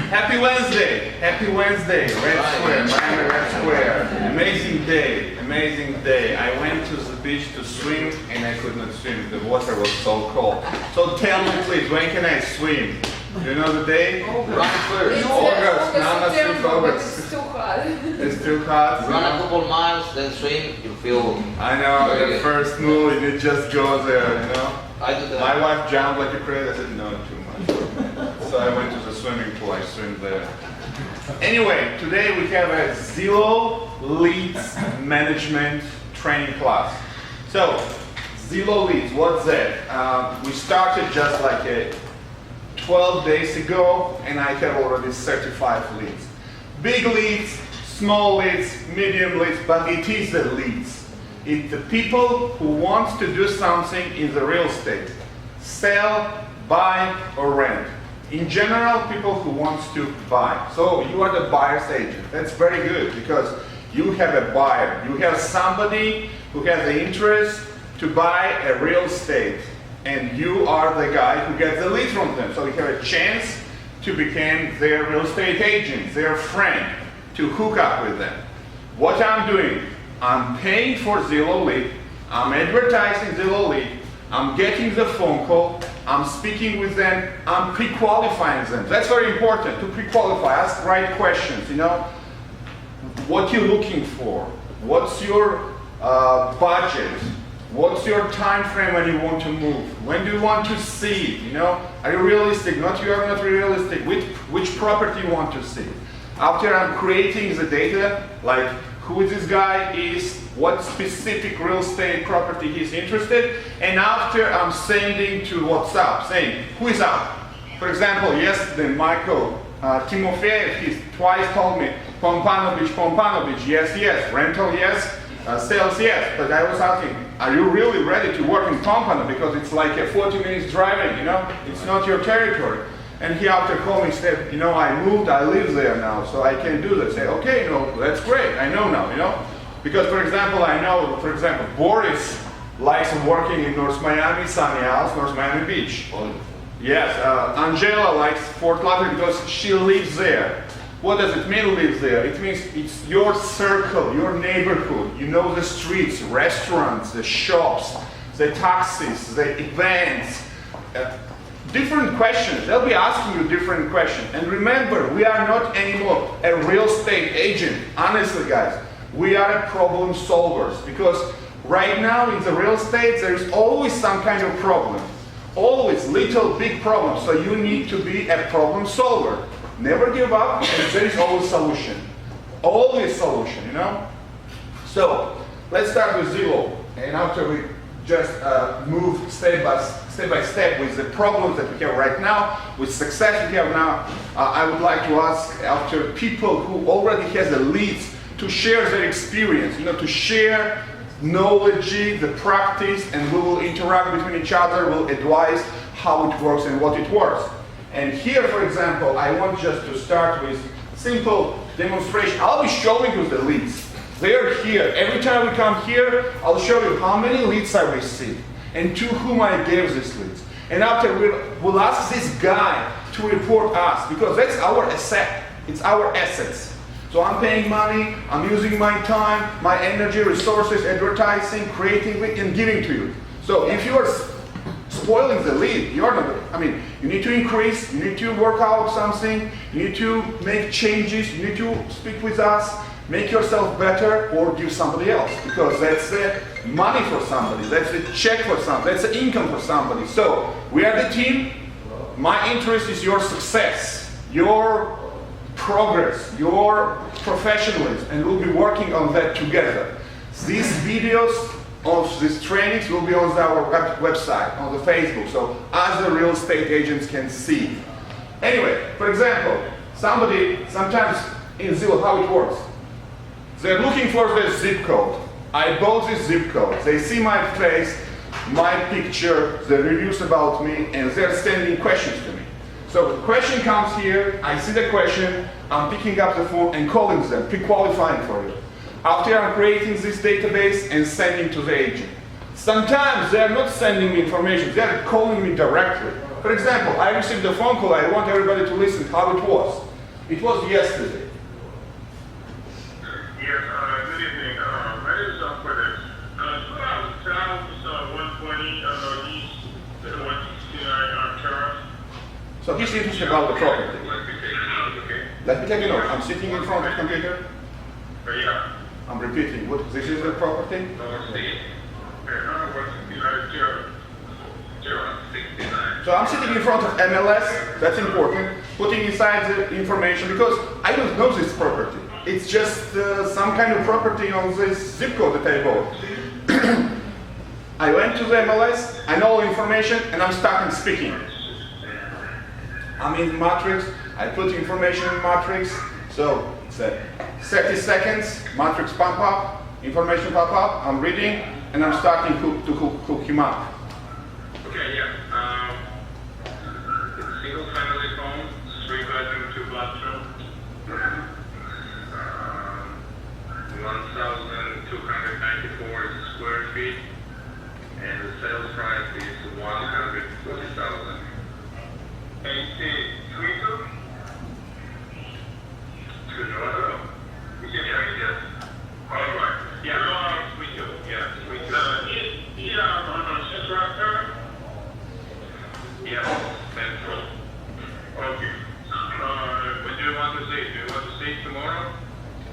Happy Wednesday! Happy Wednesday! Red Square, Miami Red Square. Amazing day, amazing day. I went to the beach to swim and I could not swim. The water was so cold. So tell me please, when can I swim? Do you know the day? August. August. Now not since August. It's too hot. It's too hot. Run a couple miles, then swim, you feel... I know, the first move, and it just goes there, you know? I do that. My wife jumped like a crazy. I said, no, too much. So I went to the swimming pool, I swim there. Anyway, today we have a Zillow Leads Management training class. So, Zillow Leads, what's that? We started just like 12 days ago, and I have already 35 leads. Big leads, small leads, medium leads, but it is the leads. It's the people who want to do something in the real estate. Sell, buy, or rent. In general, people who want to buy. So you are the buyer's agent. That's very good because you have a buyer. You have somebody who has the interest to buy a real estate. And you are the guy who gets the lead from them. So you have a chance to become their real estate agent, their friend, to hook up with them. What I'm doing, I'm paying for Zillow Lead, I'm advertising Zillow Lead, I'm getting the phone call, I'm speaking with them, I'm pre-qualifying them. That's very important, to pre-qualify, ask right questions, you know. What you're looking for, what's your budget, what's your time frame when you want to move, when do you want to see it, you know. Are you realistic, you are not realistic, which property you want to see. After I'm creating the data, like who this guy is, what specific real estate property he's interested, and after I'm sending to WhatsApp, saying, who is up? For example, yesterday, Michael Timofeyev, he twice told me, Pompano Beach, yes, rental, yes, sales, yes, but I was asking, are you really ready to work in Pompano? Because it's like a 40 minutes driving, you know, it's not your territory. And he after called me said, you know, I moved, I live there now, so I can do that. Say, okay, you know, that's great, I know now, you know. Because, for example, I know, for example, Boris likes working in North Miami, sunny house, North Miami Beach. Yes, Angela likes Fort Lauderdale because she lives there. What does it mean, live there? It means it's your circle, your neighborhood. You know the streets, restaurants, the shops, the taxis, the events. Different questions. They'll be asking you different questions. And remember, we are not anymore a real estate agent. Honestly, guys, we are problem solvers. Because right now in the real estate, there is always some kind of problem. Always little, big problems. So you need to be a problem solver. Never give up, and there is always solution. Always solution, you know? So, let's start with Zillow. And after we just move step by step with the problems that we have right now, with success we have now, I would like to ask after people who already has the leads to share their experience, you know, to share knowledge, the practice, and we will interact between each other, we'll advise how it works and what it works. And here, for example, I want just to start with simple demonstration. I'll be showing you the leads. They're here. Every time we come here, I'll show you how many leads I received and to whom I gave these leads. And after we'll ask this guy to report us because that's our asset. It's our assets. So I'm paying money, I'm using my time, my energy, resources, advertising, creating it, and giving to you. So if you are spoiling the lead, you're not, I mean, you need to increase, you need to work out something, you need to make changes, you need to speak with us, make yourself better, or give somebody else, because that's the money for somebody, that's the check for somebody, that's the income for somebody. So, we are the team, my interest is your success, your progress, your professionalism, and we'll be working on that together. These videos of these trainings will be on our website, on the Facebook, so other real estate agents can see. Anyway, for example, sometimes in Zillow, how it works. They're looking for the zip code. I bought this zip code. They see my face, my picture, the reviews about me, and they're sending questions to me. So the question comes here, I see the question, I'm picking up the phone and calling them, pre-qualifying for it. After I'm creating this database and sending to the agent. Sometimes they're not sending me information, they're calling me directly. For example, I received a phone call, I want everybody to listen how it was. It was yesterday. Yes, good evening. My name is Frederick. So I was town, 120 East, 169 Terrace. So he's interested about the property. Okay. Let me take a note. I'm sitting in front of the computer. Yeah. I'm repeating. What? This is the property? So I'm sitting in front of MLS. That's important. Putting inside the information because I don't know this property. It's just some kind of property on this zip code that I bought. I went to the MLS. I know all information, and I'm starting speaking. I'm in Matrix. I put information in Matrix. So it's 30 seconds. Matrix pop up. Information pop up. I'm reading, and I'm starting to hook him up. Okay, yeah. It's a single family home, 3-bedroom, 2-bathroom. 1,294 square feet, and the sales price is 140,000. And Twitter? Twitter? Yes. All right. Yeah. Twitter. Yeah. Twitter. Yeah. On Central Terrace. Yeah. Central. Okay. When do you want to see it? Do you want to see it tomorrow?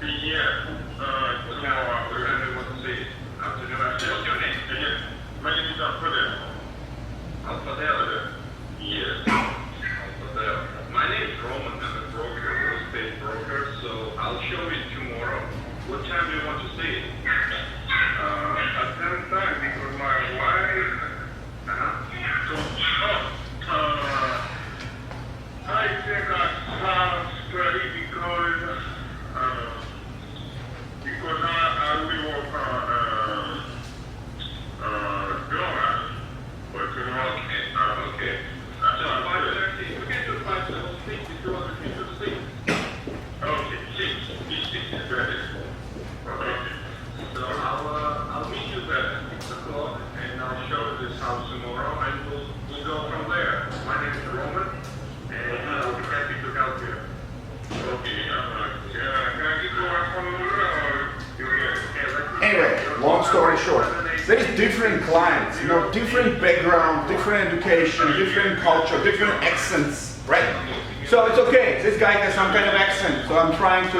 Yeah. Tomorrow. We're going to want to see it. Afternoon. What's your name? Yes. My name is Alfredo. Alfredo. Yes. Alfredo. My name is Roman. I'm a broker, real estate broker. So I'll show it tomorrow. What time do you want to see it? At 10 time because my wife. I think I sound straight because I really work donuts. But you know, okay. So 5:30. We can do 5:30 if you want to do 6. Okay, 6 is better. Okay. So I'll meet you there at 6 o'clock and I'll show you this house tomorrow and we'll go from there. My name is Roman and I'll be happy to help you. Okay, can I get to our phone number or Anyway, long story short, there's different clients, different background, different education, different culture, different accents, right? So it's okay. This guy has some kind of accent, so I'm trying to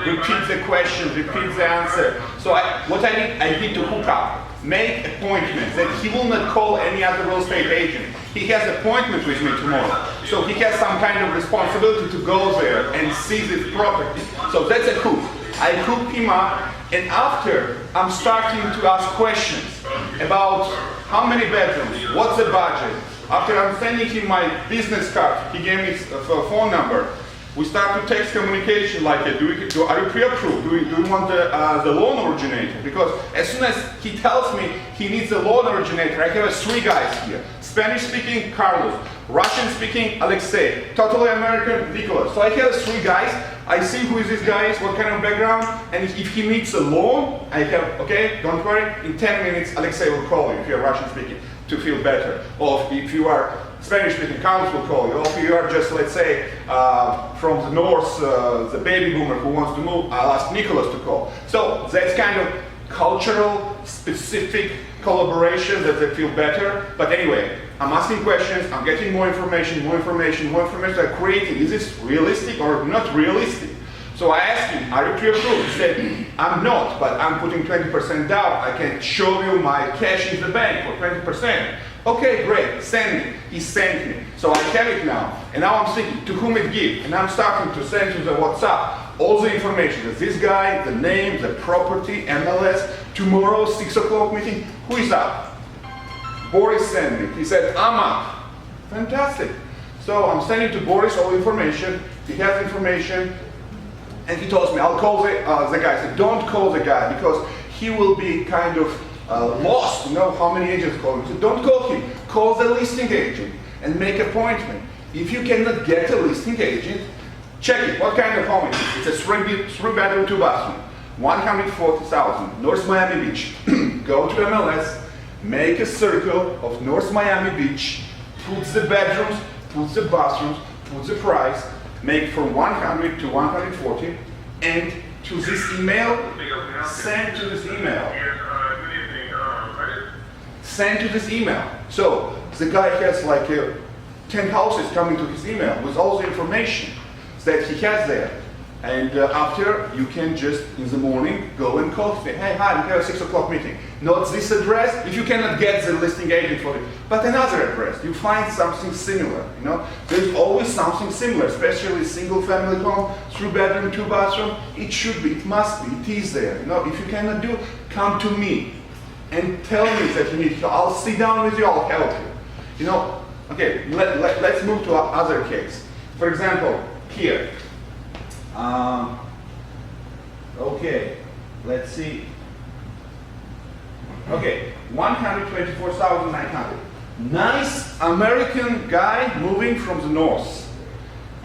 repeat the question, repeat the answer. So what I need to hook up, make appointments that he will not call any other real estate agent. He has an appointment with me tomorrow, so he has some kind of responsibility to go there and see this property. So that's a hook. I hook him up, and after I'm starting to ask questions about how many bedrooms, what's the budget. After I'm sending him my business card, he gave me a phone number. We start to text communication like, are you pre-approved? Do you want the loan originator? Because as soon as he tells me he needs a loan originator, I have 3 guys here. Spanish speaking, Carlos. Russian speaking, Alexei. Totally American, Nicholas. So I have 3 guys. I see who is this guy, what kind of background, and if he needs a loan, I have, okay, don't worry, in 10 minutes Alexei will call you if you're Russian speaking to feel better. Or if you are Spanish speaking, Carlos will call you. Or if you are just, let's say, from the north, the baby boomer who wants to move, I'll ask Nicholas to call. So that's kind of cultural, specific collaboration that they feel better. But anyway, I'm asking questions, I'm getting more information, I'm creating, is this realistic or not realistic? So I asked him, are you pre-approved? He said, I'm not, but I'm putting 20% down. I can show you my cash in the bank for 20%. Okay, great, send me. He sent me. So I have it now. And now I'm thinking, to whom it give? And I'm starting to send to the WhatsApp all the information. There's this guy, the name, the property, MLS, tomorrow, 6 o'clock meeting. Who is up? Boris sent me. He said, I'm up. Fantastic. So I'm sending to Boris all information. He has information. And he tells me, I'll call the guy. I said, don't call the guy because he will be kind of lost, how many agents call him. I said, don't call him. Call the listing agent and make an appointment. If you cannot get a listing agent, check it. What kind of home is it? It's a 3-bedroom, 2-bathroom. 140,000. North Miami Beach. Go to MLS, make a circle of North Miami Beach, put the bedrooms, put the bathrooms, put the price, make from 100 to 140, and to this email, send to this email. Send to this email. So the guy has like 10 houses coming to his email with all the information that he has there. And after, you can just, in the morning, go and call him. Hey, hi, we have a 6 o'clock meeting. Not this address, if you cannot get the listing agent for it, but another address. You find something similar, you know. There's always something similar, especially single family home, 3-bedroom, 2-bathroom. It should be, it must be, it is there. You know, if you cannot do, come to me and tell me that you need help. I'll sit down with you, I'll help you. You know, okay, let's move to another case. For example, here. Okay, let's see. Okay, 124,900. Nice American guy moving from the north.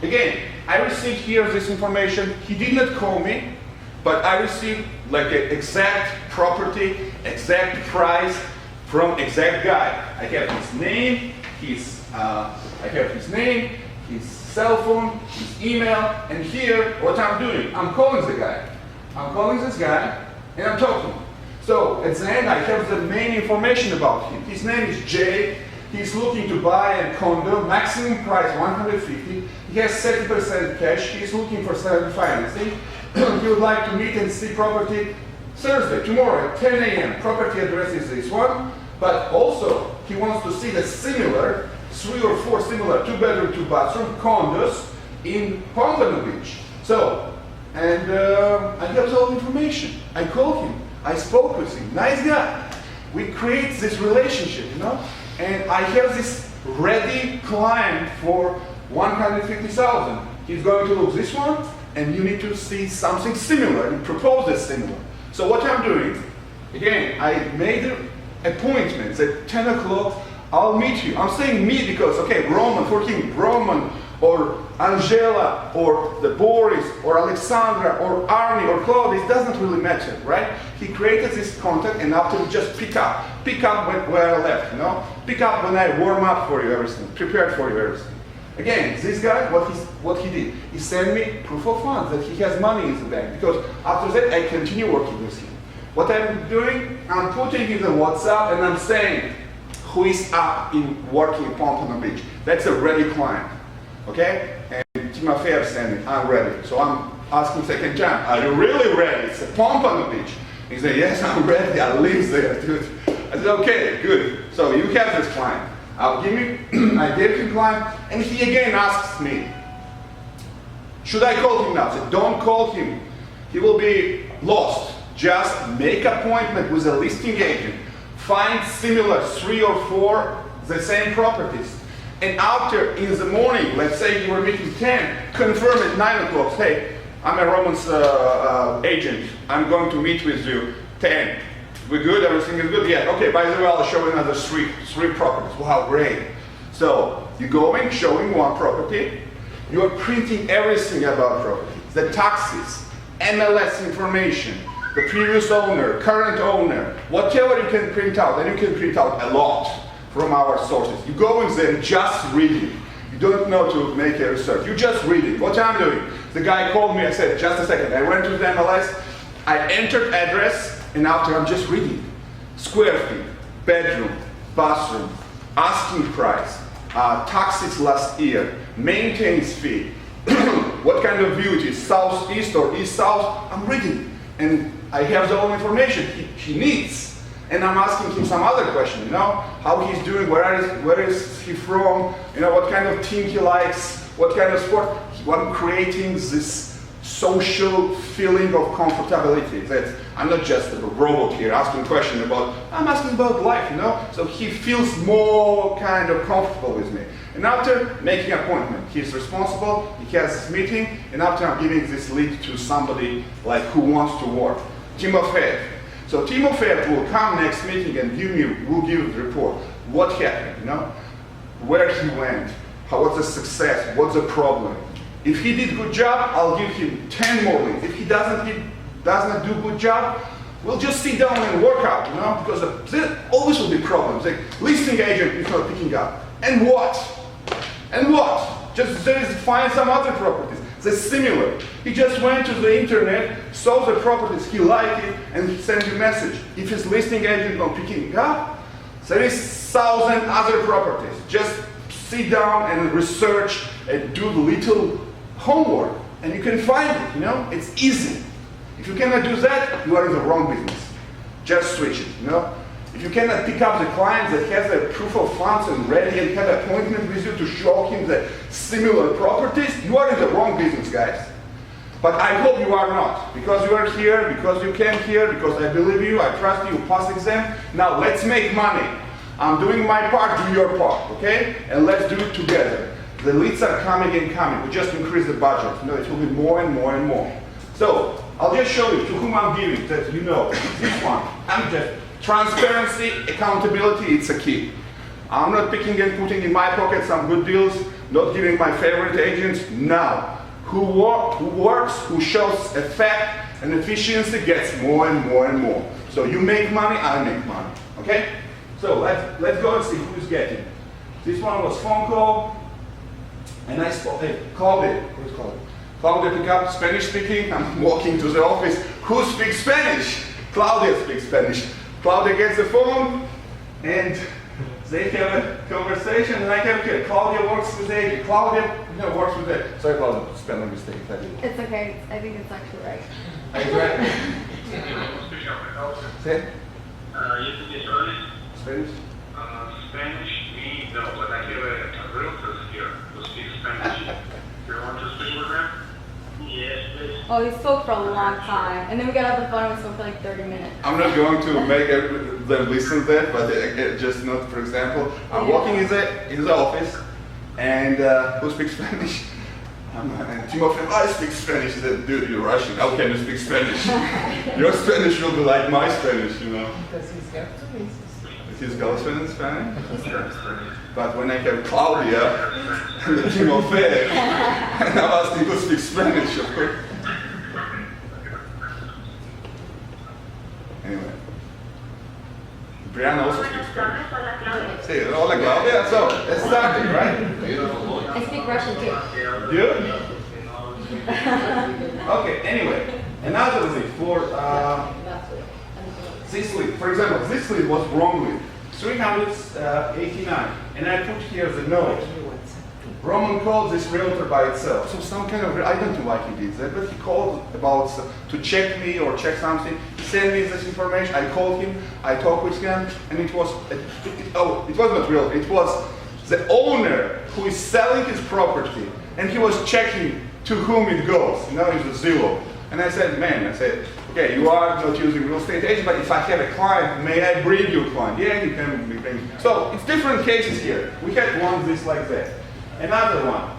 Again, I received here this information. He did not call me, but I received like an exact property, exact price from exact guy. I have his name, his cell phone, his email, and here, what I'm doing, I'm calling the guy. I'm calling this guy, and I'm talking. So, at the end, I have the main information about him. His name is Jay. He's looking to buy a condo, maximum price 150. He has 30% cash. He's looking for selling financing. He would like to meet and see property Thursday, tomorrow at 10 a.m. Property address is this one, but also he wants to see the similar 3 or 4 similar 2-bedroom, 2-bathroom condos in Pompano Beach. So, and I have all the information. I called him. I spoke with him. Nice guy. We create this relationship, you know. And I have this ready client for 150,000. He's going to look this one, and you need to see something similar and propose this similar. So what I'm doing, again, I made an appointment at 10 o'clock. I'll meet you. I'm saying me because, okay, Roman, for him, Roman, or Angela, or the Boris, or Alexandra, or Arnie, or Claude, it doesn't really matter, right? He created this contact, and after we just pick up where I left, you know? Pick up when I warm up for you everything, prepared for you everything. Again, this guy, what he did, he sent me proof of funds that he has money in the bank, because after that I continue working with him. What I'm doing, I'm putting in the WhatsApp, and I'm saying, who is up in working in Pompano Beach? That's a ready client, okay? And Timofeyev sent me, I'm ready. So I'm asking second time, are you really ready? It's a Pompano Beach. He said, yes, I'm ready, I live there, dude. I said, okay, good. So you have this client. I gave him client, and he again asks me, should I call him now? I said, don't call him. He will be lost. Just make appointment with a listing agent. Find similar 3 or 4 the same properties. And after, in the morning, let's say you were meeting 10, confirm at 9 o'clock, hey, I'm a Roman's agent. I'm going to meet with you 10. We're good, everything is good? Yeah, okay, by the way, I'll show you another three properties. Wow, great. So, you're going, showing one property, you're printing everything about property. The taxes, MLS information, the previous owner, current owner, whatever you can print out, and you can print out a lot from our sources. You go in there just reading. You don't know to make a research. You just read it. What I'm doing, the guy called me, I said, just a second. I went to the MLS, I entered address, and after I'm just reading. Square feet, bedroom, bathroom, asking price, taxes last year, maintenance fee, what kind of view it is, southeast or east-south, I'm reading. And I have the whole information he needs. And I'm asking him some other question, you know, how he's doing, where is he from, you know, what kind of team he likes, what kind of sport. I'm creating this social feeling of comfortability, that I'm not just a robot here asking questions about, I'm asking about life, you know, so he feels more kind of comfortable with me. And after making an appointment, he's responsible, he has this meeting, and after I'm giving this lead to somebody like who wants to work, Timofeyev. So Timofeyev will come next meeting and will give the report, what happened, you know, where he went, what's the success, what's the problem. If he did good job, I'll give him 10 more leads. If he does not do good job, we'll just sit down and work out, you know, because there always will be problems. Like listing agent is not picking up. And what? And what? Just find some other properties. They're similar. He just went to the internet, saw the properties, he liked it, and he sent you a message. If his listing agent not picking it up, there is 1,000 other properties. Just sit down and research and do little homework, and you can find it, you know? It's easy. If you cannot do that, you are in the wrong business. Just switch it, you know? If you cannot pick up the client that has a proof of funds and ready and have an appointment with you to show him the similar properties, you are in the wrong business, guys. But I hope you are not, because you are here, because you came here, because I believe you, I trust you, pass exam. Now let's make money. I'm doing my part, do your part, okay? And let's do it together. The leads are coming and coming. We just increase the budget. You know, it will be more and more and more. So I'll just show you to whom I'm giving, that you know. This one, I'm just transparency, accountability, it's a key. I'm not picking and putting in my pocket some good deals, not giving my favorite agents. Now, who works, who shows effect and efficiency gets more and more and more. So you make money, I make money, okay? So let's go and see who's getting. This one was phone call, and I spoke, hey, Claudia, who's Claudia? Claudia pick up, Spanish speaking, I'm walking to the office. Who speaks Spanish? Claudia speaks Spanish. Claudia gets the phone, and they have a conversation, and I have here. Claudia works with agent. Claudia works with it. Sorry, Claudia, spelling mistake. It's okay. I think it's actually right. Are you right? Say? You speak Spanish? Spanish? Spanish, me, no, but I have a realtor here who speaks Spanish. Do you want to speak with them? Yes, please. Oh, he spoke for a long time, and then we got off the phone and we spoke for like 30 minutes. I'm not going to make them listen to that, but just not, for example, I'm walking in the office, and who speaks Spanish? And Timofey, I speak Spanish. He said, dude, you're Russian. How can you speak Spanish? Your Spanish will be like my Spanish, you know. Because he's got to be. Is his girlfriend in Spanish? But when I have Claudia and the Timofey, and I'm asking who speaks Spanish, of course. Anyway. Brianna also speaks Spanish. See, hola Claudia. So, let's start it, right? I speak Russian too. You? Okay, anyway. Another thing for this lead. For example, this lead was wrong lead. 389. And I put here the note. Roman called this realtor by itself. So some kind of, I don't know why he did that, but he called about to check me or check something. He sent me this information. I called him, I talked with him, and it was, it was not real. It was the owner who is selling his property, and he was checking to whom it goes. You know, it's a Zillow. And I said, man, okay, you are not using real estate agent, but if I have a client, may I bring you a client? Yeah, you can bring. So it's different cases here. We had one this like that. Another one,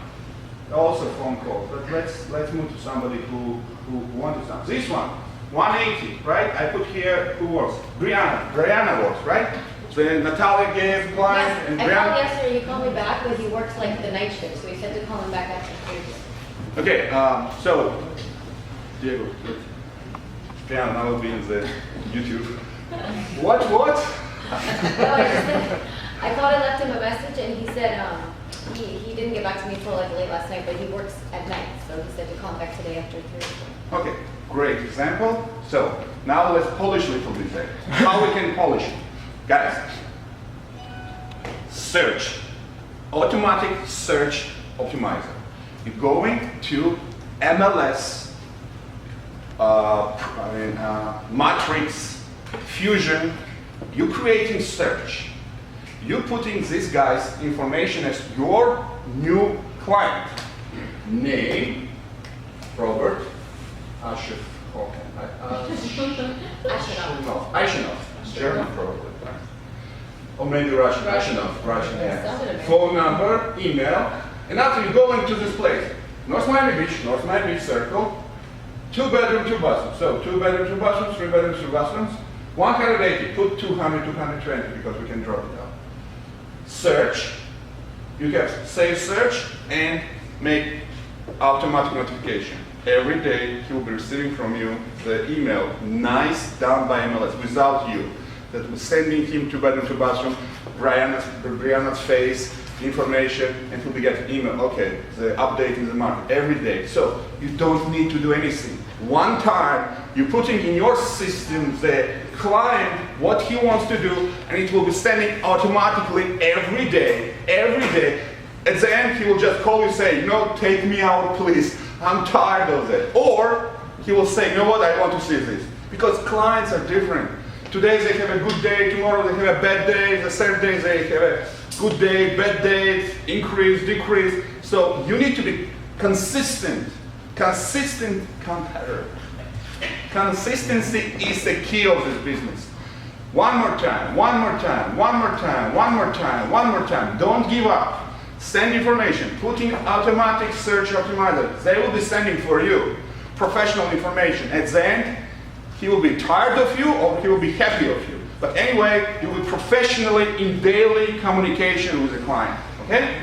also phone call, but let's move to somebody who wanted something. This one, 180, right? I put here who works. Brianna works, right? So Natalia gave client Yes, and I Brianna. called yesterday, he called me back, but he works like the night shift, so he said to call him back after 3. Okay, so Diego, Brianna, now will be in the YouTube. What? No, I called and left him a message, and he said he didn't get back to me until like late last night, but he works at night, so he said to call him back today after 3. Okay, great example. So now let's polish a little bit there. How we can polish it? Guys, search, automatic search optimizer. You're going to MLS, Matrix, Fusion. You're creating search. You're putting this guy's information as your new client. Name, Robert Asher. Ashenov. German probably. Right? Or maybe Russian. Ashenov. Russian, yeah. Phone number, email. And after you go into this place, North Miami Beach Circle, 2 bedroom, 2 bathrooms. So 2 bedroom, 2 bathrooms, 3 bedrooms, 2 bathrooms. 180, put 200, 220 because we can drop it down. Search, you have save search and make automatic notification. Every day he will be receiving from you the email, nice done by MLS, without you. That was sending him 2 bedroom, 2 bathroom, Brianna's face, information, and he'll be getting email. Okay, the update in the market every day. So you don't need to do anything. One time, you're putting in your system the client what he wants to do, and it will be sending automatically every day, every day. At the end, he will just call you and say, no, take me out, please. I'm tired of it. Or he will say, you know what, I want to see this. Because clients are different. Today they have a good day, tomorrow they have a bad day, the third day they have a good day, bad day, increase, decrease. So you need to be consistent competitor. Consistency is the key of this business. One more time, one more time, one more time, one more time, one more time. Don't give up. Send information. Put in automatic search optimizer. They will be sending for you professional information. At the end, he will be tired of you or he will be happy of you. But anyway, you will be professionally in daily communication with the client. Okay?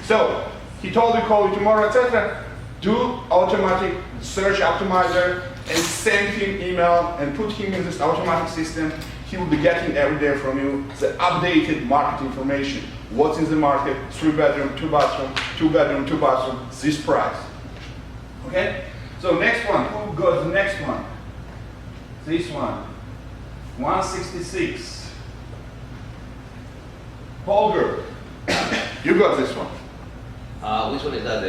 So, he told you call you tomorrow, etc. Do automatic search optimizer and send him email and put him in this automatic system. He will be getting every day from you the updated market information. What's in the market, 3-bedroom, 2-bathroom, 2-bedroom, 2-bathroom, this price. Okay? So next one, who got the next one? This one, 166. Holger, you got this one. Which one is that?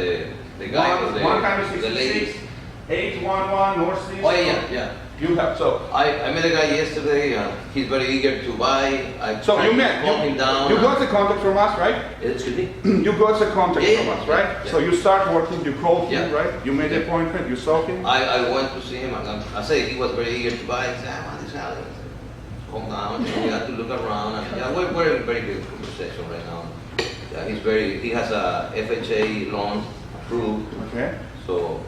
The guy with the lady? 166, 811 North East. Oh yeah. You have, so. I met a guy yesterday. He's very eager to buy. So you met, him down. you got the contact from us, right? Excuse me? You got the contact Yeah, from us, yeah, right? yeah. So you start working, you called him, Yeah. right? You made the appointment, you saw him? I went to see him. I said he was very eager to buy. He said, I want this house. I said, calm down. You know, we have to look around. And, yeah, we're in very good conversation right now. Yeah, he has a FHA loan approved. Okay. So,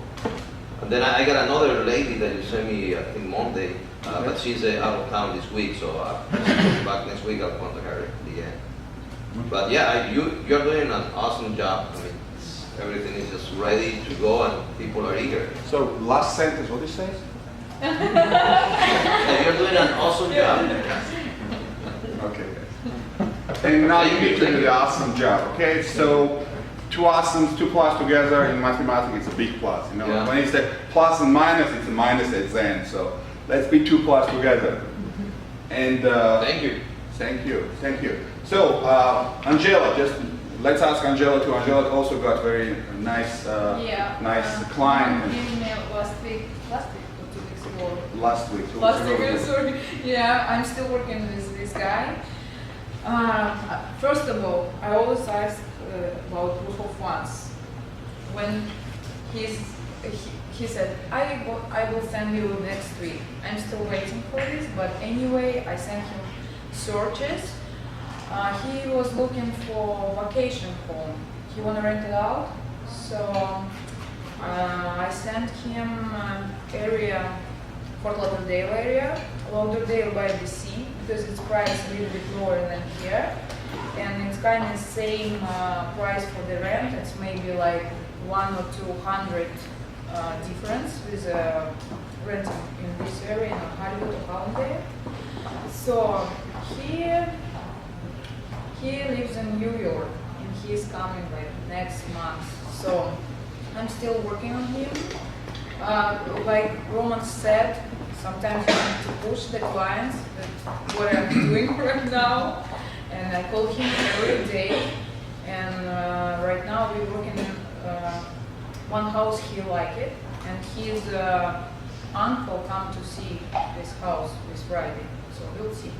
and then I got another lady that you sent me, I think Monday, but she's out of town this week, so back next week I'll contact her again. But yeah, you're doing an awesome job. I mean, everything is just ready to go and people are eager. So last sentence, what did you say? Yeah, you're doing an awesome job. Okay. And now you need to do the awesome job, okay? So two awesomes, 2 plus together in mathematics, it's a big plus. You know, Yeah. when it's a plus and minus, it's a minus at the end. So let's be 2 plus together. And Thank you. thank you, thank you. So Angela, just let's ask Angela too. Angela also got very nice, nice client Email last week or 2 weeks ago. last week. Last week, sorry. Yeah, I'm still working with this guy. First of all, I always ask about proof of funds. When he said, I will send you next week. I'm still waiting for this, but anyway, I sent him searches. He was looking for vacation home. He want to rent it out, so I sent him area, Fort Lauderdale area, Lauderdale by the sea, because its price a little bit lower than here, and it's kind of same price for the rent. It's maybe like 100 or 200 difference with rent in this area in Hollywood or Hollandale. So he lives in New York and he's coming like next month. So I'm still working on him. Like Roman said, sometimes you need to push the clients, that's what I'm doing right now. And I call him every day. And right now we're working in one house, he like it. And his uncle come to see this house this Friday. So we'll see.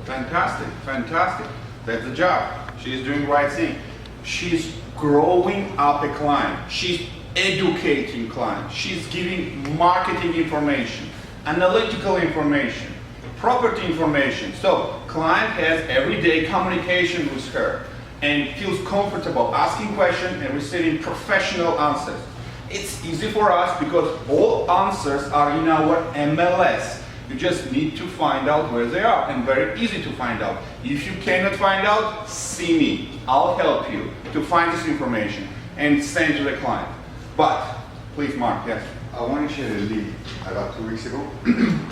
Fantastic, fantastic. That's the job. She's doing the right thing. She's growing up a client. She's educating clients. She's giving marketing information, analytical information, property information. So client has everyday communication with her and feels comfortable asking questions and receiving professional answers. It's easy for us because all answers are in our MLS. You just need to find out where they are, and very easy to find out. If you cannot find out, see me. I'll help you to find this information and send to the client. But, please Mark, yes? I want to share a lead I got 2 weeks ago.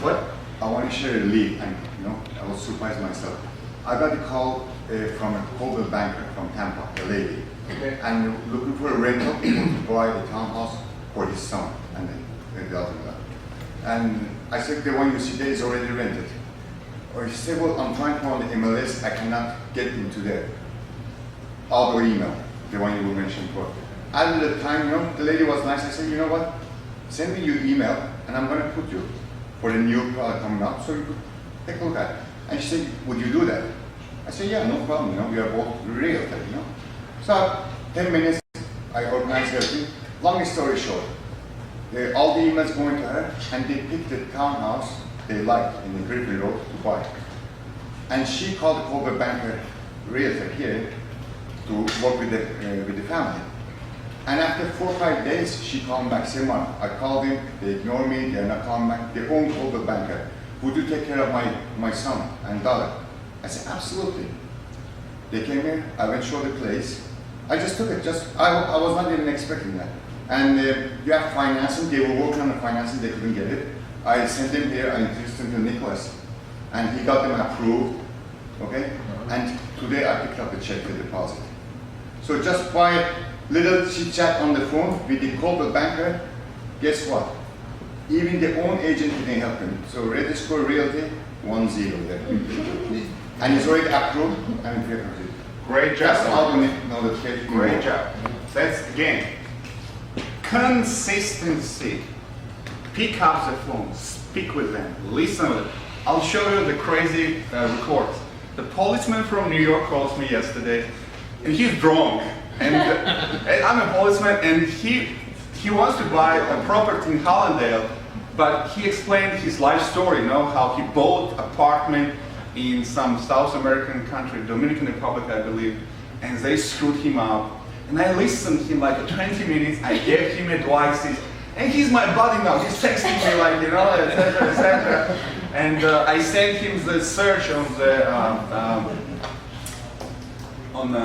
What? I want to share a lead, and I was surprised myself. I got a call from a corporate banker from Tampa, a lady, Okay. and looking for a rental to buy a townhouse for his son and the other one. And I said, the one you see there is already rented. Or he said, well, I'm trying to go on the MLS, I cannot get into the other email, the one you were mentioning before. At the time, you know, the lady was nice. I said, you know what? Send me your email, and I'm going to put you for the new product coming up, so you could take a look at it. And she said, would you do that? I said, yeah, no problem. You know, we are both realtors, you know. So 10 minutes, I organized everything. Long story short, all the emails going to her, and they picked the townhouse they liked in the Griffin Road to buy. And she called the corporate banker, realtor here, to work with the family. And after 4 or 5 days, she called back, said, Mark, I called them, they ignore me, they're not calling back. They own corporate banker. Would you take care of my son and daughter? I said, absolutely. They came here, I went show the place. I just took it, I was not even expecting that. And you have financing, they were working on the financing, they couldn't get it. I sent them here, I introduced them to Nicholas, and he got them approved, okay? And today I picked up the check for deposit. So just by little chit chat on the phone with the corporate banker, guess what? Even the own agent didn't help him. So Ready Score Realty, 1-0 there. And it's already approved, and we have it. Great job. Just how to know the case. Great job. That's, again, consistency. Pick up the phone, speak with them, listen to them. I'll show you the crazy records. The policeman from New York calls me yesterday, and he's drunk. And I'm a policeman, and he wants to buy a property in Hallandale, but he explained his life story, you know, how he bought apartment in some South American country, Dominican Republic, I believe, and they screwed him up. And I listened to him like 20 minutes, I gave him advices, and he's my buddy now, he's texting me like, you know, etc., etc. And I sent him the search on the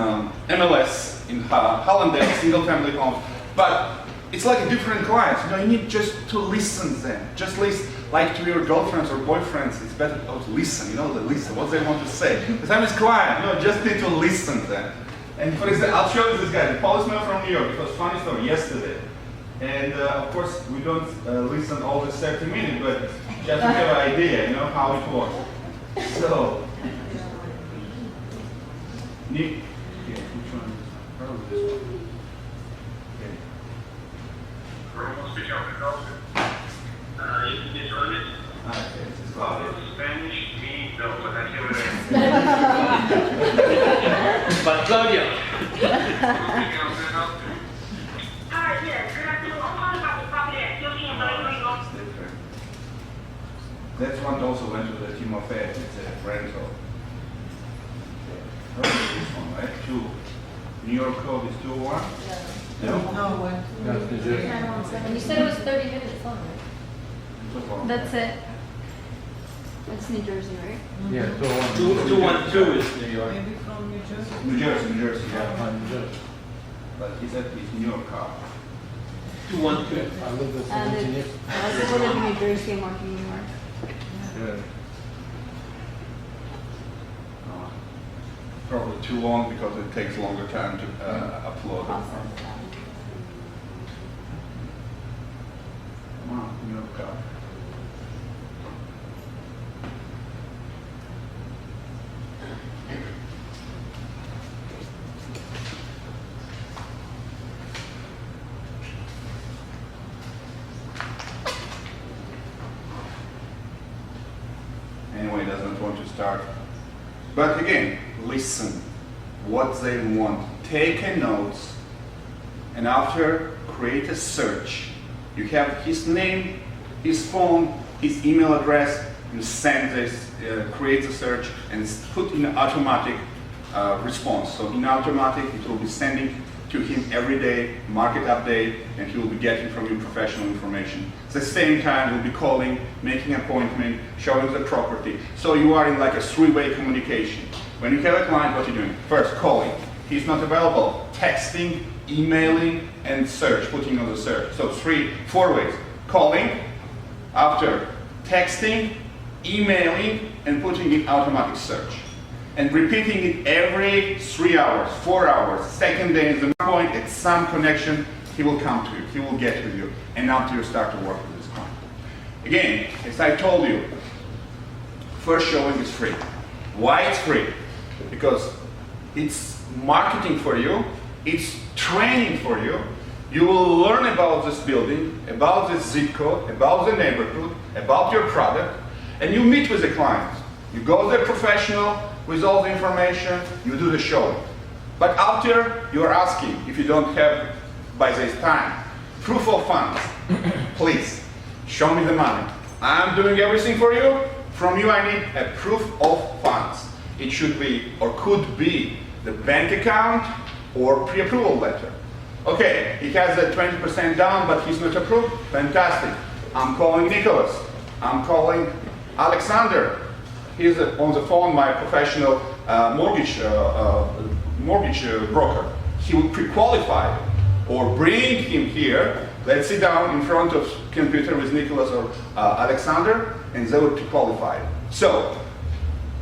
MLS in Hallandale, single family homes. But it's like a different client, you know, you need just to listen to them. Just listen, like to your girlfriends or boyfriends, it's better to listen, you know, listen, what they want to say. Because I'm his client, you know, just need to listen to them. And for example, I'll show you this guy, the policeman from New York. It was a funny story yesterday. And of course, we don't listen all the 30 minutes, but just to have an idea, you know, how it works. So, Nick, yeah, which one? Probably this one. Okay. ¿Cómo se llama el nombre? ¿Es Spanish? Okay, this is Claudia. Spanish, me, no, but I can't. But Claudia, Hi, yes, good afternoon. I'm calling about the property at 15 It's different. That one also went to the Timofey, it's a rental. Okay. This one, right? 2. New York code is 2-1? No? And you said it was 30 minutes long, right? That's it. That's New Jersey, right? yeah, 212 is New York. Maybe from New Jersey. New Jersey, yeah. New Jersey. But he said it's New York car. 212. I lived there for And 17 it, years. I was able to live in New Jersey and work in New York. Yeah. Probably too long because it takes longer time to upload. Process. Come on, New York car. Anyway, doesn't want to start. But again, listen what they want. Take a notes, and after create a search. You have his name, his phone, his email address. You send this, create the search, and it's put in automatic response. So in automatic, it will be sending to him every day, market update, and he will be getting from you professional information. At the same time, you'll be calling, making an appointment, showing the property. So you are in like a 3-way communication. When you have a client, what are you doing? First, calling. He's not available. Texting, emailing, and search, putting on the search. So 4 ways. Calling, after texting, emailing, and putting in automatic search. and repeating it every 3 hours, 4 hours, second day is the point, at some connection, he will come to you, he will get with you, and until you start to work with this client. Again, as I told you, first showing is free. Why it's free? Because it's marketing for you, it's training for you. You will learn about this building, about this zip code, about the neighborhood, about your product, and you meet with the clients. You go there professional with all the information, you do the showing. But after, you're asking, if you don't have by this time, proof of funds. Please, show me the money. I'm doing everything for you. From you, I need a proof of funds. It should be, or could be, the bank account or pre-approval letter. Okay, he has a 20% down, but he's not approved. Fantastic. I'm calling Nicholas. I'm calling Alexander. He's on the phone, my professional mortgage broker. He will pre-qualify or bring him here. Let's sit down in front of computer with Nicholas or Alexander, and they will pre-qualify. So,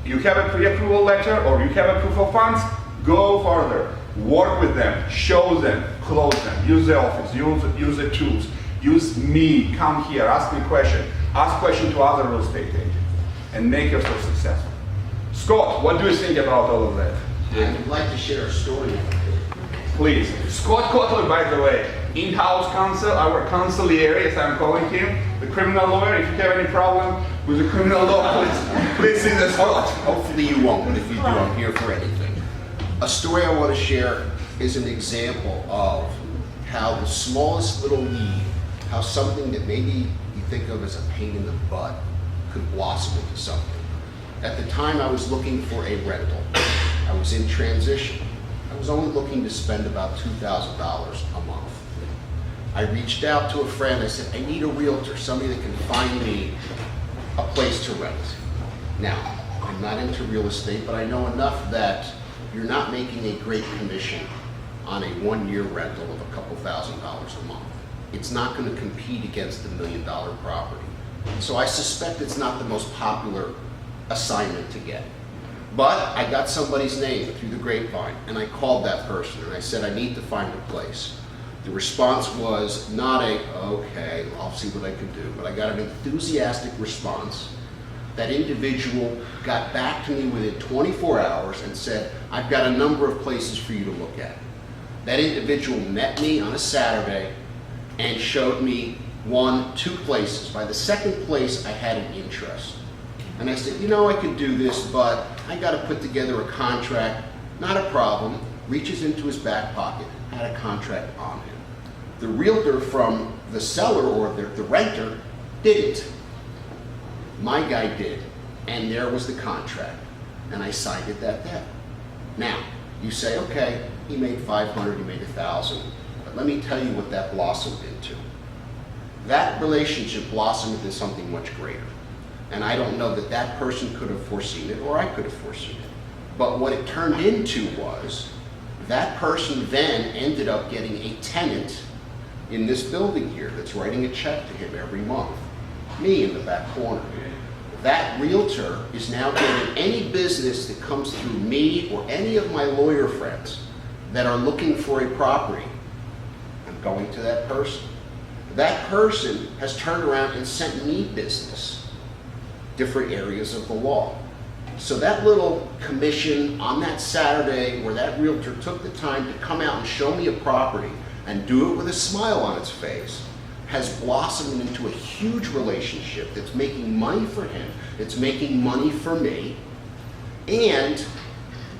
you have a pre-approval letter or you have a proof of funds, go further. Work with them, show them, close them, use the office, use the tools, use me, come here, ask me a question, ask questions to other real estate agents, and make yourself successful. Scott, what do you think about all of that? I would like to share a story. Please. Scott Kotler, by the way, in-house counsel, our consigliere, as I'm calling him, the criminal lawyer. If you have any problem with the criminal law, please see the Scott. Hopefully you won't, but if you do, I'm here for anything. A story I want to share is an example of how the smallest little need, how something that maybe you think of as a pain in the butt could blossom into something. At the time I was looking for a rental. I was in transition. I was only looking to spend about $2,000 a month. I reached out to a friend. I said, I need a realtor, somebody that can find me a place to rent. Now, I'm not into real estate, but I know enough that you're not making a great commission on a 1-year rental of a couple $1,000s a month. It's not going to compete against the $1 million property. So I suspect it's not the most popular assignment to get. But I got somebody's name through the grapevine, and I called that person, and I said, I need to find a place. The response was not a, okay, I'll see what I can do, but I got an enthusiastic response. That individual got back to me within 24 hours and said, I've got a number of places for you to look at. That individual met me on a Saturday and showed me 1, 2 places. By the second place, I had an interest. And I said, you know, I could do this, but I got to put together a contract. Not a problem. Reaches into his back pocket, had a contract on him. The realtor from the seller or the renter didn't. My guy did, and there was the contract, and I signed it that day. Now, you say, okay, he made 500, he made 1,000, but let me tell you what that blossomed into. That relationship blossomed into something much greater, and I don't know that that person could have foreseen it or I could have foreseen it. But what it turned into was that person then ended up getting a tenant in this building here that's writing a check to him every month. Me in the back corner. That realtor is now getting any business that comes through me or any of my lawyer friends that are looking for a property. I'm going to that person. That person has turned around and sent me business, different areas of the law. So that little commission on that Saturday where that realtor took the time to come out and show me a property and do it with a smile on its face has blossomed into a huge relationship that's making money for him, it's making money for me, and the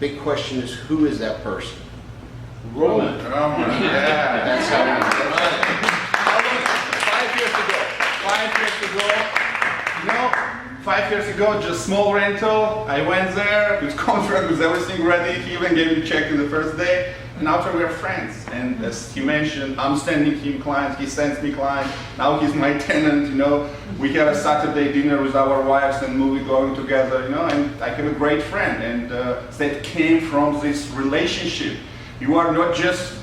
big question is, who is that person? Roman. Yeah. That's how we do it. How long? 5 years ago, 5 years ago, just small rental. I went there with contract, with everything ready. He even gave me a check in the first day. And after we are friends. And as he mentioned, I'm sending him clients, he sends me clients. Now he's my tenant, you know. We have a Saturday dinner with our wives and movie going together, you know. And I have a great friend. And that came from this relationship. You are not just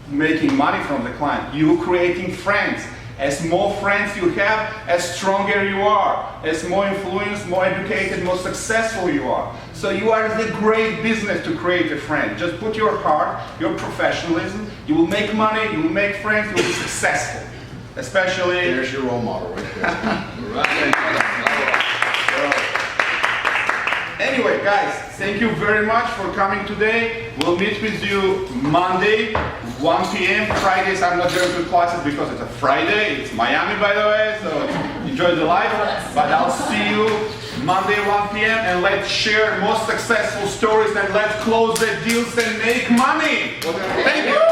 making money from the client, you're creating friends. As more friends you have, as stronger you are. As more influenced, more educated, more successful you are. So you are the great business to create a friend. Just put your heart, your professionalism. You will make money, you will make friends, you will be successful. Especially. There's your role model right there. Anyway, guys, thank you very much for coming today. We'll meet with you Monday, 1 p.m. Fridays, I'm not going to classes because it's a Friday. It's Miami, by the way, so enjoy the life. But I'll see you Monday, 1 p.m. and let's share most successful stories and let's close the deals and make money. Thank you.